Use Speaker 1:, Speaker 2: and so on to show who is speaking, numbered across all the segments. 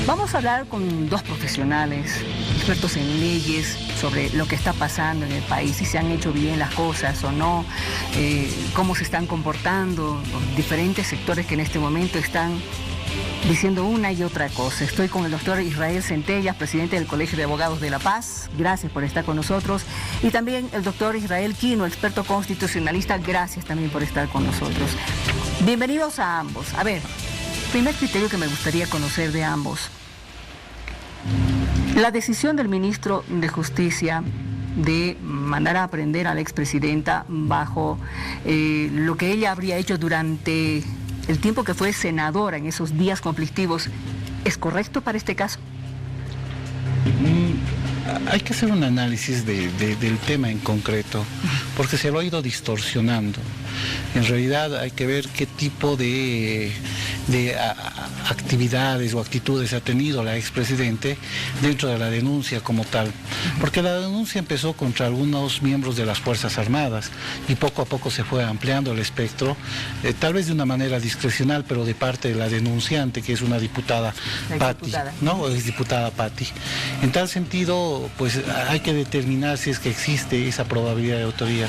Speaker 1: Vamos a hablar con dos profesionales, expertos en leyes, sobre lo que está pasando en el país, si se han hecho bien las cosas o no, cómo se están comportando los diferentes sectores que en este momento están diciendo una y otra cosa. Estoy con el doctor Israel Centellas, presidente del Colegio de Abogados de La Paz. Gracias por estar con nosotros. Y también el doctor Israel Quino, experto constitucionalista. Gracias también por estar con nosotros. Bienvenidos a ambos. A ver, primer criterio que me gustaría conocer de ambos. La decisión del ministro de Justicia de mandar a aprender a la expresidenta bajo lo que ella habría hecho durante el tiempo que fue senadora en esos días conflictivos, ¿es correcto para este caso?
Speaker 2: Hay que hacer un análisis del tema en concreto, porque se lo ha ido distorsionando. En realidad hay que ver qué tipo de actividades o actitudes ha tenido la expresidente dentro de la denuncia como tal. Porque la denuncia empezó contra algunos miembros de las Fuerzas Armadas y poco a poco se fue ampliando el espectro, tal vez de una manera discrecional, pero de parte de la denunciante, que es una diputada Patti, ¿no? Es diputada Patti. En tal sentido, pues hay que determinar si es que existe esa probabilidad de autoría.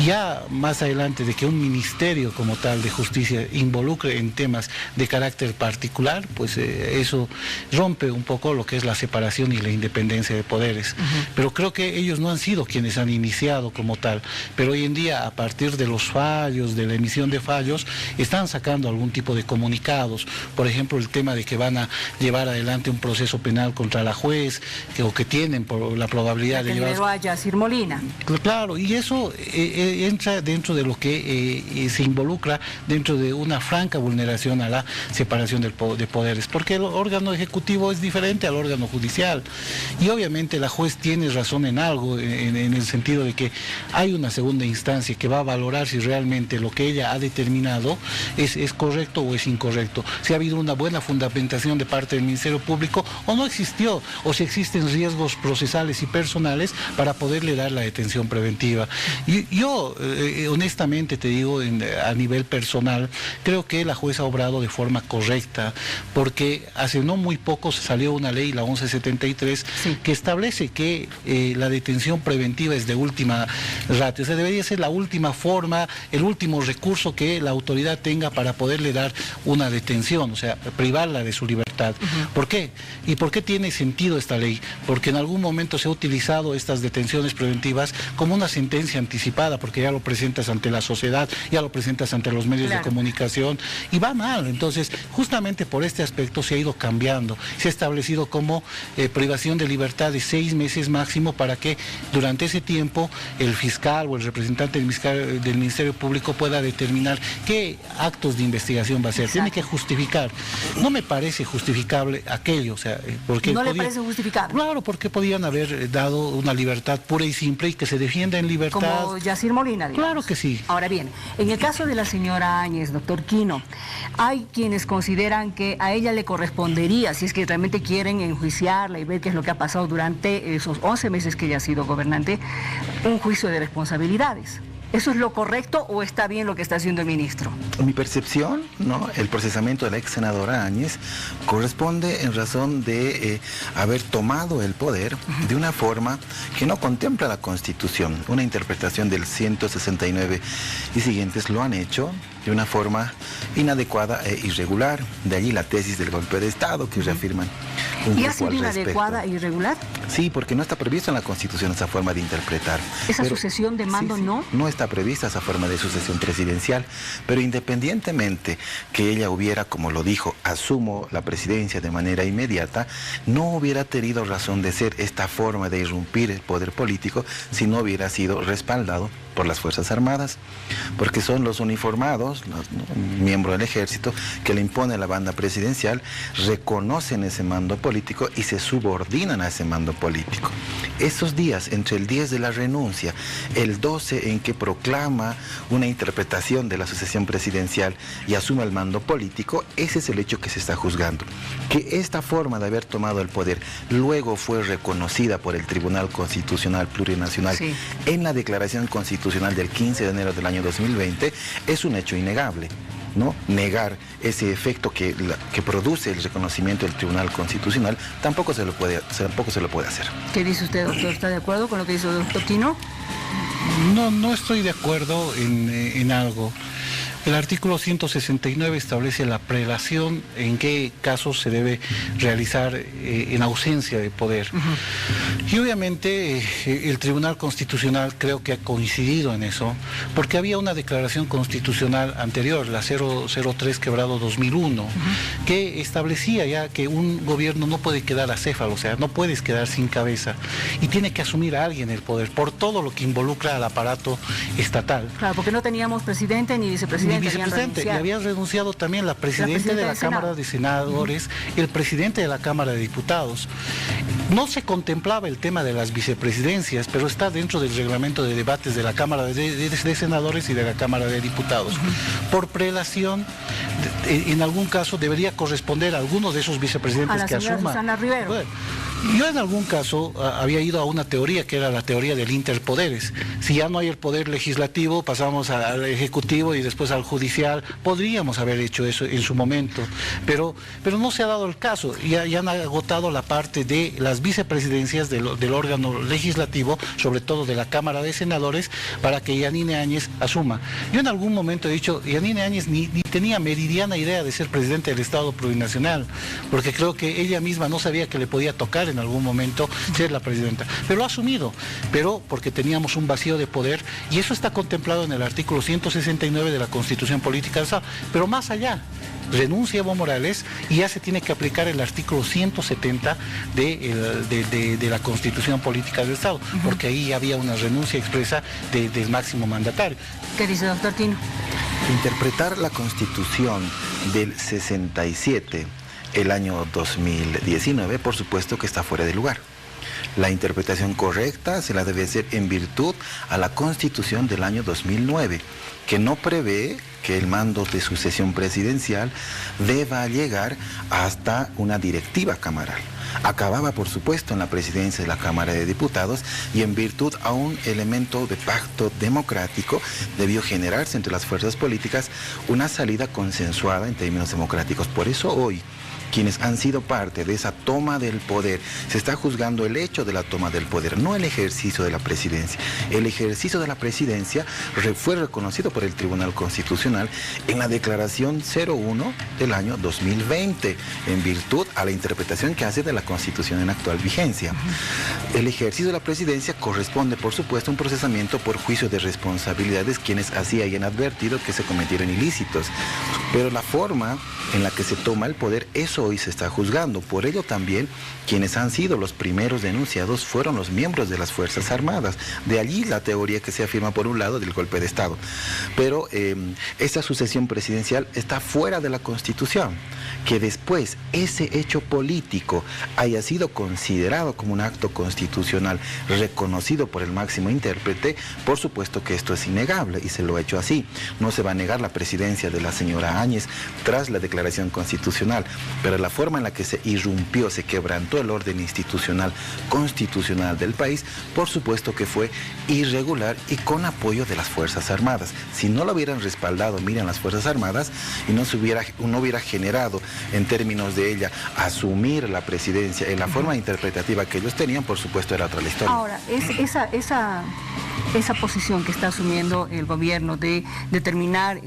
Speaker 2: Ya más adelante de que un ministerio como tal de justicia involucre en temas de carácter particular, pues eso rompe un poco lo que es la separación y la independencia de poderes. Pero creo que ellos no han sido quienes han iniciado como tal, pero hoy en día a partir de los fallos, de la emisión de fallos, están sacando algún tipo de comunicados. Por ejemplo, el tema de que van a llevar adelante un proceso penal contra la juez, o que tienen por la probabilidad de llevar...
Speaker 1: a Yacir Molina.
Speaker 2: Claro, y eso entra dentro de lo que se involucra dentro de una franca vulneración a la separación de poderes, porque el órgano ejecutivo es diferente al órgano judicial, y obviamente la juez tiene razón en algo, en el sentido de que hay una segunda instancia que va a valorar si realmente lo que ella ha determinado es correcto o es incorrecto, si ha habido una buena fundamentación de parte del Ministerio Público o no existió, o si existen riesgos procesales y personales para poderle dar la detención preventiva. Y yo honestamente te digo, a nivel personal, creo que la jueza ha obrado de forma correcta, porque hace no muy poco se salió una ley, la 1173, sí, que establece que la detención preventiva es de última ratio, o sea, debería ser la última forma, el último recurso que la autoridad tenga para poderle dar una detención, o sea, privarla de su libertad. ¿Por qué? ¿Y por qué tiene sentido esta ley? Porque en algún momento se ha utilizado estas detenciones preventivas como una sentencia anticipada, porque ya lo presentas ante la sociedad, ya lo presentas ante los medios de comunicación, y va mal. Entonces, justamente por este aspecto se ha ido cambiando. Se ha establecido como privación de libertad de 6 meses máximo, para que durante ese tiempo el fiscal o el representante del Ministerio Público pueda determinar qué actos de investigación va a hacer. Exacto. Tiene que justificar. No me parece justificable aquello, o sea, porque...
Speaker 1: ¿No le parece justificable?
Speaker 2: Claro, porque podían haber dado una libertad pura y simple y que se defienda en libertad.
Speaker 1: Como Yacir Molina, digamos.
Speaker 2: Claro que sí.
Speaker 1: Ahora bien, en el caso de la señora Áñez, doctor Quino, hay quienes consideran que a ella le correspondería, si es que realmente quieren enjuiciarla y ver qué es lo que ha pasado durante esos 11 meses que ella ha sido gobernante, un juicio de responsabilidades. ¿Eso es lo correcto o está bien lo que está haciendo el ministro?
Speaker 3: En mi percepción, ¿no?, el procesamiento de la ex senadora Áñez corresponde en razón de haber tomado el poder de una forma que no contempla la Constitución. Una interpretación del 169 y siguientes lo han hecho de una forma inadecuada e irregular. De allí la tesis del golpe de Estado que reafirman.
Speaker 1: ¿Y ha sido inadecuada e irregular?
Speaker 3: Sí, porque no está previsto en la Constitución esa forma de interpretar.
Speaker 1: ¿Esa sucesión de mando no?
Speaker 3: No está prevista esa forma de sucesión presidencial, pero independientemente que ella hubiera, como lo dijo, asumo la presidencia de manera inmediata, no hubiera tenido razón de ser esta forma de irrumpir el poder político si no hubiera sido respaldado por las Fuerzas Armadas, porque son los uniformados, los miembros del ejército, que le impone la banda presidencial, reconocen ese mando político y se subordinan a ese mando político. Esos días, entre el 10 de la renuncia, el 12 en que proclama una interpretación de la sucesión presidencial y asume el mando político, ese es el hecho que se está juzgando. Que esta forma de haber tomado el poder luego fue reconocida por el Tribunal Constitucional Plurinacional en la Declaración Constitucional del 15 de enero del año 2020, es un hecho innegable. ¿no?, negar ese efecto que produce el reconocimiento del Tribunal Constitucional, tampoco se lo puede hacer.
Speaker 1: ¿Qué dice usted, doctor? ¿Está de acuerdo con lo que dice el doctor Tino?
Speaker 2: No estoy de acuerdo en algo. El artículo 169 establece la prelación, en qué casos se debe realizar en ausencia de poder. Y obviamente el Tribunal Constitucional creo que ha coincidido en eso, porque había una declaración constitucional anterior, la 003/2001, que establecía ya que un gobierno no puede quedar acéfalo, o sea, no puedes quedar sin cabeza, y tiene que asumir a alguien el poder, por todo lo que involucra al aparato estatal.
Speaker 1: Claro, porque no teníamos presidente ni vicepresidente.
Speaker 2: Y había renunciado también la presidenta de la Cámara de Senadores, el presidente de la Cámara de Diputados. No se contemplaba el tema de las vicepresidencias, pero está dentro del reglamento de debates de la Cámara de Senadores y de la Cámara de Diputados. Por prelación, en algún caso debería corresponder a alguno de esos vicepresidentes que asuma.
Speaker 1: Susana Rivero.
Speaker 2: Bueno, yo en algún caso había ido a una teoría que era la teoría del interpoderes. Si ya no hay el poder legislativo, pasamos al ejecutivo y después al judicial. Podríamos haber hecho eso en su momento, pero no se ha dado el caso. Ya han agotado la parte de las vicepresidencias del órgano legislativo, sobre todo de la Cámara de Senadores, para que Yanine Áñez asuma. Yo en algún momento he dicho, Yanine Áñez ni tenía meridiana idea de ser presidente del Estado Plurinacional, porque creo que ella misma no sabía que le podía tocar en algún momento ser la presidenta, pero lo ha asumido, pero porque teníamos un vacío de poder, y eso está contemplado en el artículo 169 de la Constitución Política del Estado. Pero más allá, renuncia Evo Morales y ya se tiene que aplicar el artículo 170 de la Constitución Política del Estado, porque ahí había una renuncia expresa del máximo mandatario.
Speaker 1: ¿Qué dice, doctor Tino?
Speaker 3: Interpretar la Constitución del 67, el año 2019, por supuesto que está fuera de lugar. La interpretación correcta se la debe hacer en virtud a la Constitución del año 2009, que no prevé que el mando de sucesión presidencial deba llegar hasta una directiva camaral. Acababa, por supuesto, en la presidencia de la Cámara de Diputados, y en virtud a un elemento de pacto democrático debió generarse entre las fuerzas políticas una salida consensuada en términos democráticos. Por eso hoy, quienes han sido parte de esa toma del poder, se está juzgando el hecho de la toma del poder, no el ejercicio de la presidencia. El ejercicio de la presidencia fue reconocido por el Tribunal Constitucional en la declaración 01 del año 2020, en virtud a la interpretación que hace de la Constitución en actual vigencia. El ejercicio de la presidencia corresponde, por supuesto, a un procesamiento por juicio de responsabilidades quienes así hayan advertido que se cometieron ilícitos. Pero la forma en la que se toma el poder, eso hoy se está juzgando. Por ello también, quienes han sido los primeros denunciados fueron los miembros de las Fuerzas Armadas. De allí la teoría que se afirma por un lado del golpe de Estado. Pero esta sucesión presidencial está fuera de la Constitución. Que después ese hecho político haya sido considerado como un acto constitucional reconocido por el máximo intérprete, por supuesto que esto es innegable y se lo ha hecho así. No se va a negar la presidencia de la señora Áñez tras la declaración constitucional, pero la forma en la que se irrumpió, se quebrantó el orden institucional constitucional del país, por supuesto que fue irregular y con apoyo de las Fuerzas Armadas. Si no lo hubieran respaldado, miren, las Fuerzas Armadas, y no hubiera generado en términos de ella asumir la presidencia en la forma interpretativa que ellos tenían, por supuesto era otra la historia.
Speaker 1: Ahora, esa posición que está asumiendo el gobierno de determinar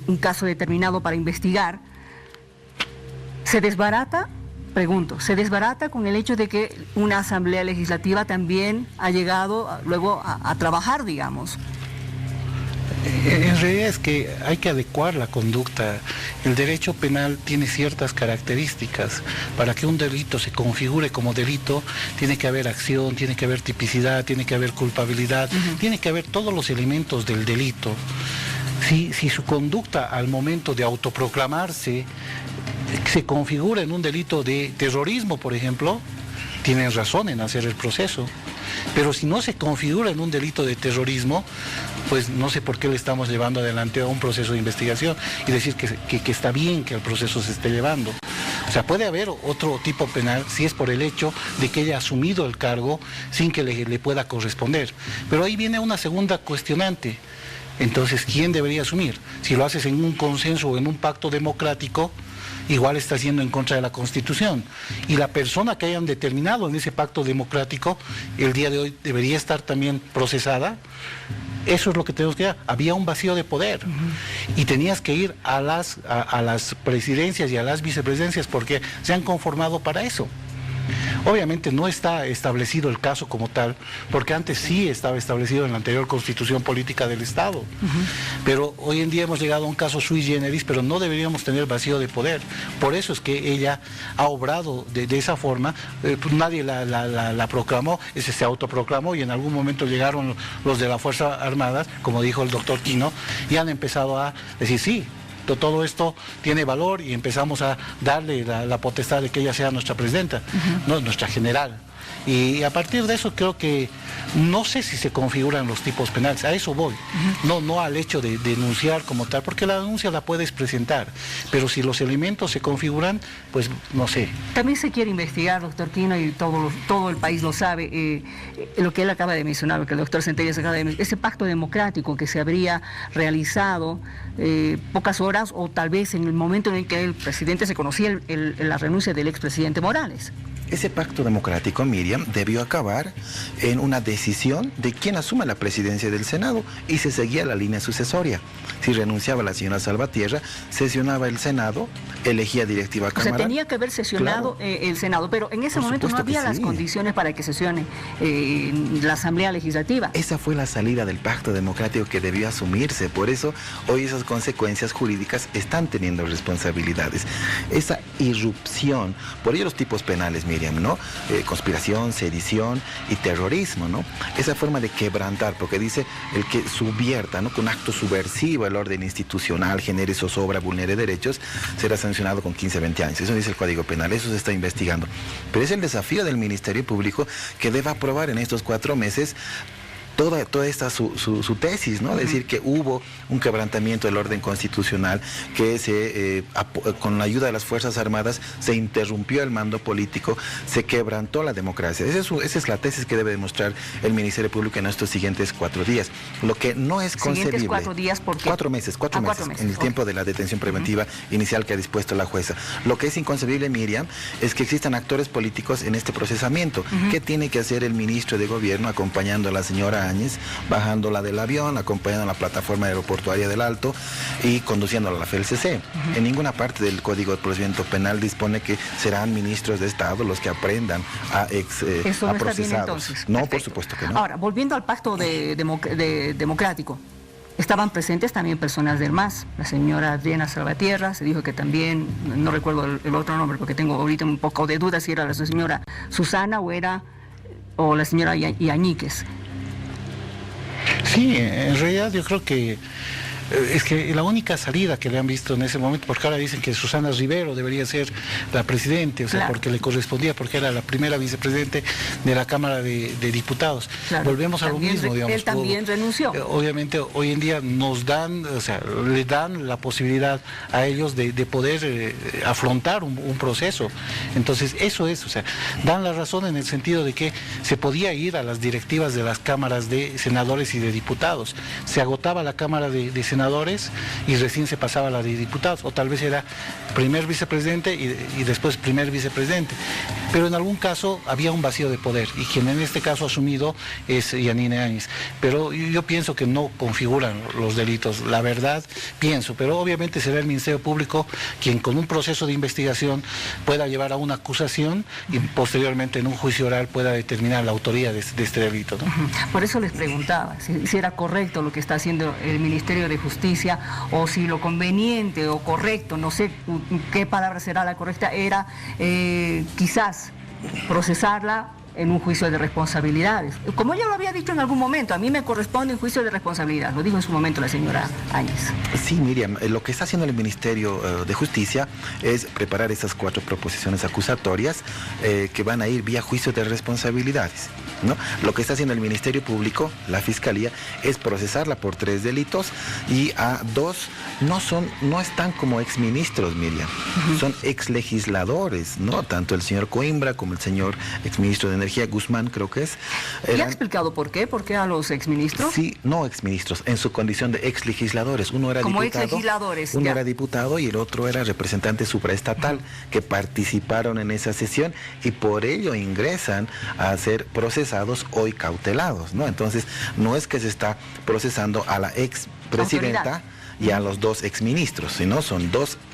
Speaker 1: un caso determinado para investigar, ¿se desbarata? Pregunto, ¿se desbarata con el hecho de que una asamblea legislativa también ha llegado luego a trabajar, digamos?
Speaker 2: En realidad es que hay que adecuar la conducta. El derecho penal tiene ciertas características. Para que un delito se configure como delito, tiene que haber acción, tiene que haber tipicidad, tiene que haber culpabilidad, tiene que haber todos los elementos del delito. Si su conducta al momento de autoproclamarse se configura en un delito de terrorismo, por ejemplo, tienen razón en hacer el proceso. Pero si no se configura en un delito de terrorismo, pues no sé por qué le estamos llevando adelante a un proceso de investigación y decir que está bien que el proceso se esté llevando. O sea, puede haber otro tipo penal si es por el hecho de que haya asumido el cargo sin que le pueda corresponder. Pero ahí viene una segunda cuestionante. Entonces, ¿quién debería asumir? Si lo haces en un consenso o en un pacto democrático, igual estás yendo en contra de la Constitución. Y la persona que hayan determinado en ese pacto democrático, el día de hoy debería estar también procesada. Eso es lo que tenemos que hacer. Había un vacío de poder y tenías que ir a las presidencias y a las vicepresidencias porque se han conformado para eso. Obviamente no está establecido el caso como tal, porque antes sí estaba establecido en la anterior Constitución Política del Estado. Pero hoy en día hemos llegado a un caso sui generis, pero no deberíamos tener vacío de poder. Por eso es que ella ha obrado de esa forma. Pues nadie la proclamó, se autoproclamó, y en algún momento llegaron los de las Fuerzas Armadas, como dijo el doctor Quino, y han empezado a decir sí, todo esto tiene valor, y empezamos a darle la potestad de que ella sea nuestra presidenta, no, nuestra general. Y a partir de eso creo que no sé si se configuran los tipos penales, a eso voy, no al hecho de denunciar como tal, porque la denuncia la puedes presentar, pero si los elementos se configuran, pues no sé.
Speaker 1: También se quiere investigar, doctor Quino, y todo el país lo sabe, lo que él acaba de mencionar, lo que el doctor Centellas acaba de mencionar, ese pacto democrático que se habría realizado pocas horas o tal vez en el momento en el que el presidente se conocía la renuncia del expresidente Morales.
Speaker 3: Ese pacto democrático, Miriam, debió acabar en una decisión de quién asuma la presidencia del Senado, y se seguía la línea sucesoria. Si renunciaba la señora Salvatierra, sesionaba el Senado, elegía directiva cámara.
Speaker 1: O sea, tenía que haber sesionado el Senado, pero en ese momento no había las condiciones para que sesione la Asamblea Legislativa.
Speaker 3: Esa fue la salida del pacto democrático que debió asumirse. Por eso hoy esas consecuencias jurídicas están teniendo responsabilidades. Esa irrupción, por ello los tipos penales, Miriam, ¿no? Conspiración, sedición y terrorismo, ¿no? Esa forma de quebrantar, porque dice el que subvierta, ¿no?, con acto subversivo el orden institucional, genere zozobra, vulnere derechos, será sancionado con 15 a 20 años. Eso dice el Código Penal, eso se está investigando. Pero es el desafío del Ministerio Público que deba aprobar en estos 4 meses toda esta su tesis, ¿no? Decir que hubo un quebrantamiento del orden constitucional, que con la ayuda de las Fuerzas Armadas se interrumpió el mando político, se quebrantó la democracia. Esa es la tesis que debe demostrar el Ministerio Público en estos siguientes 4 días. Lo que no es concebible...
Speaker 1: ¿Siguientes 4 días por qué?
Speaker 3: 4 meses, 4 meses, en el tiempo de la detención preventiva inicial que ha dispuesto la jueza. Lo que es inconcebible, Miriam, es que existan actores políticos en este procesamiento. ¿Qué tiene que hacer el ministro de Gobierno acompañando a la señora Áñez, bajándola del avión, acompañando a la plataforma aeroportuaria del Alto y conduciéndola a la FELCC? En ninguna parte del Código de Procedimiento Penal dispone que serán ministros de Estado los que aprendan a procesados. No, por supuesto que no.
Speaker 1: Ahora, volviendo al pacto democrático, estaban presentes también personas del MAS, la señora Adriana Salvatierra, se dijo que también, no recuerdo el otro nombre porque tengo ahorita un poco de duda si era la señora Susana o la señora Yañíquez.
Speaker 2: Sí, en realidad yo creo que es que la única salida que le han visto en ese momento, porque ahora dicen que Susana Rivero debería ser la presidente, o sea, claro, porque le correspondía, porque era la primera vicepresidente de la Cámara de Diputados. Claro, volvemos a lo mismo, digamos.
Speaker 1: Él también renunció.
Speaker 2: Obviamente hoy en día nos dan, o sea, le dan la posibilidad a ellos de poder afrontar un proceso. Entonces eso es, o sea, dan la razón en el sentido de que se podía ir a las directivas de las cámaras de senadores y de diputados. Se agotaba la Cámara de senadores y recién se pasaba a la de diputados, o tal vez era primer vicepresidente y después primer vicepresidente. Pero en algún caso había un vacío de poder, y quien en este caso ha asumido es Yanine Áñez. Pero yo pienso que no configuran los delitos, la verdad pienso, pero obviamente será el Ministerio Público quien con un proceso de investigación pueda llevar a una acusación y posteriormente en un juicio oral pueda determinar la autoría de este delito, ¿no?
Speaker 1: Por eso les preguntaba si era correcto lo que está haciendo el Ministerio de Justicia, o si lo conveniente o correcto, no sé qué palabra será la correcta, era quizás procesarla en un juicio de responsabilidades. Como ella lo había dicho en algún momento, a mí me corresponde un juicio de responsabilidad, lo dijo en su momento la señora Áñez.
Speaker 3: Sí, Miriam, lo que está haciendo el Ministerio de Justicia es preparar esas 4 proposiciones acusatorias que van a ir vía juicio de responsabilidades. ¿no? Lo que está haciendo el Ministerio Público, la Fiscalía, es procesarla por 3 delitos y a 2 no están como exministros, Miriam, son exlegisladores, ¿no? Tanto el señor Coimbra como el señor exministro de Energía, Guzmán, creo que es.
Speaker 1: ¿Ya ha explicado por qué? ¿Por qué a los exministros?
Speaker 3: Sí, no exministros, en su condición de exlegisladores. Uno era
Speaker 1: como
Speaker 3: diputado,
Speaker 1: exlegisladores,
Speaker 3: uno
Speaker 1: ya.
Speaker 3: era diputado y el otro era representante supraestatal, que participaron en esa sesión y por ello ingresan a ser procesados hoy cautelados, ¿no? Entonces, no es que se está procesando a la expresidenta y a los 2 exministros, sino son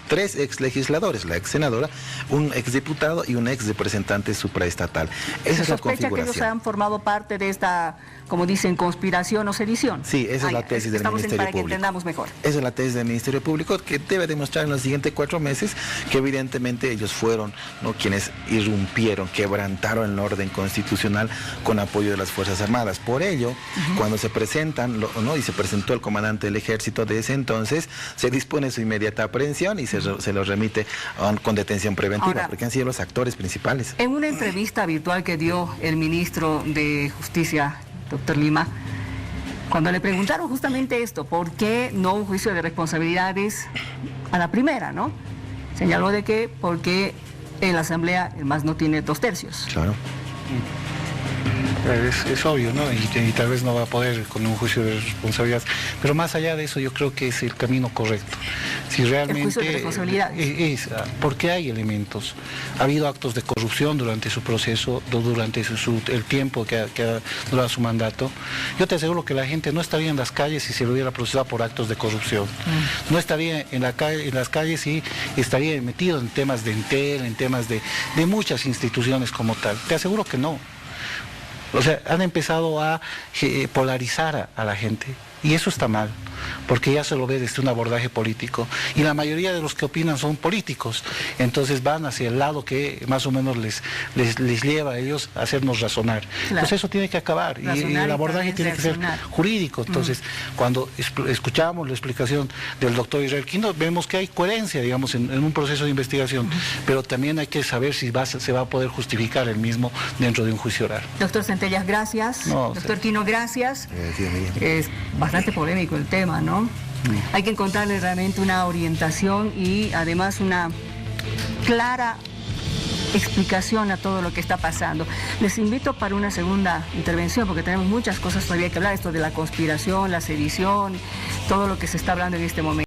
Speaker 3: 3 exlegisladores, la exsenadora, un exdiputado y un exrepresentante supraestatal. Esa es la configuración.
Speaker 1: ¿Se sospecha que ellos han formado parte de esta, como dicen, conspiración o sedición?
Speaker 3: Sí, esa es la tesis del Ministerio Público.
Speaker 1: Para que entendamos mejor.
Speaker 3: Esa es la tesis del Ministerio Público, que debe demostrar en los siguientes 4 meses que evidentemente ellos fueron, ¿no?, quienes irrumpieron, quebrantaron el orden constitucional con apoyo de las Fuerzas Armadas. Por ello, cuando se presentan, ¿no?, y se presentó el comandante del ejército de ese entonces, se dispone su inmediata aprehensión y se los remite con detención preventiva. Ahora, porque han sido los actores principales.
Speaker 1: En una entrevista virtual que dio el ministro de Justicia, doctor Lima, cuando le preguntaron justamente esto, ¿por qué no un juicio de responsabilidades a la primera, no? Señaló de que porque en la Asamblea el MAS no tiene 2/3.
Speaker 3: Claro.
Speaker 2: Es obvio, ¿no? Y tal vez no va a poder con un juicio de responsabilidad. Pero más allá de eso, yo creo que es el camino correcto. Si realmente...
Speaker 1: El juicio de responsabilidades.
Speaker 2: Porque hay elementos. Ha habido actos de corrupción durante su proceso, durante el tiempo que ha durado su mandato. Yo te aseguro que la gente no estaría en las calles si se lo hubiera procesado por actos de corrupción. No estaría en las calles y estaría metido en temas de Entel, en temas de muchas instituciones como tal. Te aseguro que no. O sea, han empezado a polarizar a la gente y eso está mal, porque ya se lo ve desde un abordaje político y la mayoría de los que opinan son políticos, entonces van hacia el lado que más o menos les lleva a ellos a hacernos razonar. Claro. Entonces eso tiene que acabar y el abordaje tiene que ser jurídico. Entonces, cuando escuchamos la explicación del doctor Israel Quino, vemos que hay coherencia, digamos, en un proceso de investigación, pero también hay que saber si se va a poder justificar el mismo dentro de un juicio oral.
Speaker 1: Doctor Centellas, gracias. Doctor Quino, gracias. Es bastante polémico el tema, ¿no? Hay que encontrarle realmente una orientación y además una clara explicación a todo lo que está pasando. Les invito para una segunda intervención porque tenemos muchas cosas todavía que hablar, esto de la conspiración, la sedición, todo lo que se está hablando en este momento.